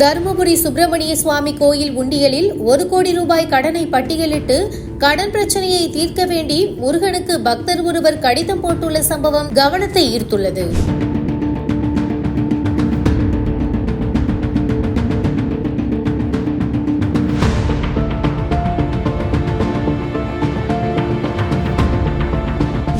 தருமபுரி சுப்பிரமணிய சுவாமி கோயில் உண்டியலில் 1 கோடி ரூபாய் கடனை பட்டியலிட்டு கடன் பிரச்சனையை தீர்க்க வேண்டி முருகனுக்கு பக்தர் ஒருவர் கடிதம் போட்டுள்ள சம்பவம் கவனத்தை ஈர்த்துள்ளது.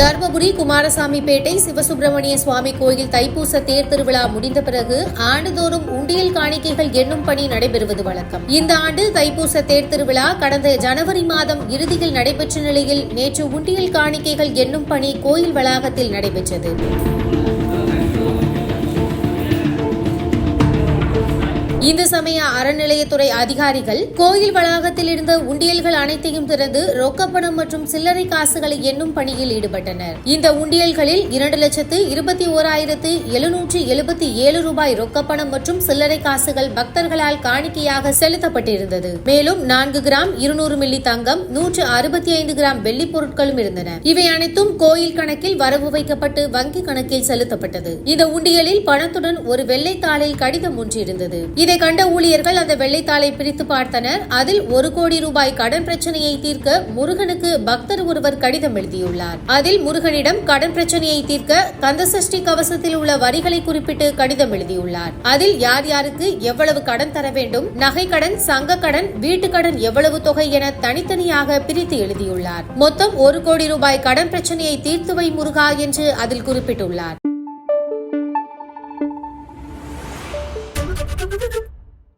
தர்மபுரி குமாரசாமிப்பேட்டை சிவசுப்பிரமணிய சுவாமி கோயில் தைப்பூச தேர் திருவிழா முடிந்த பிறகு ஆண்டுதோறும் உண்டியல் காணிக்கைகள் எண்ணும் பணி நடைபெறுவது வழக்கம். இந்த ஆண்டு தைப்பூச தேர் திருவிழா கடந்த ஜனவரி மாதம் இறுதியில் நடைபெற்ற நிலையில் நேற்று உண்டியல் காணிக்கைகள் எண்ணும் பணி கோயில் வளாகத்தில் நடைபெற்றது. இந்து சமய அறநிலையத்துறை அதிகாரிகள் கோயில் வளாகத்தில் இருந்த உண்டியல்கள் அனைத்தையும் திறந்து ரொக்கப்பணம் மற்றும் சில்லறை காசுகளை எண்ணும் பணியில் ஈடுபட்டனர். இந்த உண்டியல்களில் 2,21,777 ரூபாய் ரொக்கப்பணம் மற்றும் சில்லறை காசுகள் பக்தர்களால் காணிக்கையாக செலுத்தப்பட்டிருந்தது. மேலும் 4 கிராம் 200 மில்லி தங்கம், 165 கிராம் வெள்ளி பொருட்களும் இருந்தன. இவை அனைத்தும் கோயில் கணக்கில் வரவு வைக்கப்பட்டு வங்கி கணக்கில் செலுத்தப்பட்டது. இந்த உண்டியலில் பணத்துடன் ஒரு வெள்ளைத்தாளில் கடிதம் ஒன்று இருந்தது. இதை கண்ட ஊழியர்கள் அந்த வெள்ளைத்தாளை பிரித்து பார்த்தனர். அதில் 1 கோடி ரூபாய் கடன் பிரச்சனையை தீர்க்க முருகனுக்கு பக்தர் ஒருவர் கடிதம் எழுதியுள்ளார். அதில் முருகனிடம் கடன் பிரச்சனையை தீர்க்க கந்தசஷ்டி கவசத்தில் உள்ள வரிகளை குறிப்பிட்டு கடிதம் எழுதியுள்ளார். அதில் யார் யாருக்கு எவ்வளவு கடன் தர வேண்டும், நகை கடன், சங்க கடன், வீட்டு கடன் எவ்வளவு தொகை என தனித்தனியாக பிரித்து எழுதியுள்ளார். மொத்தம் 1 கோடி ரூபாய் கடன் பிரச்சனையை தீர்த்து வை முருகா என்று அதில் குறிப்பிட்டுள்ளார்.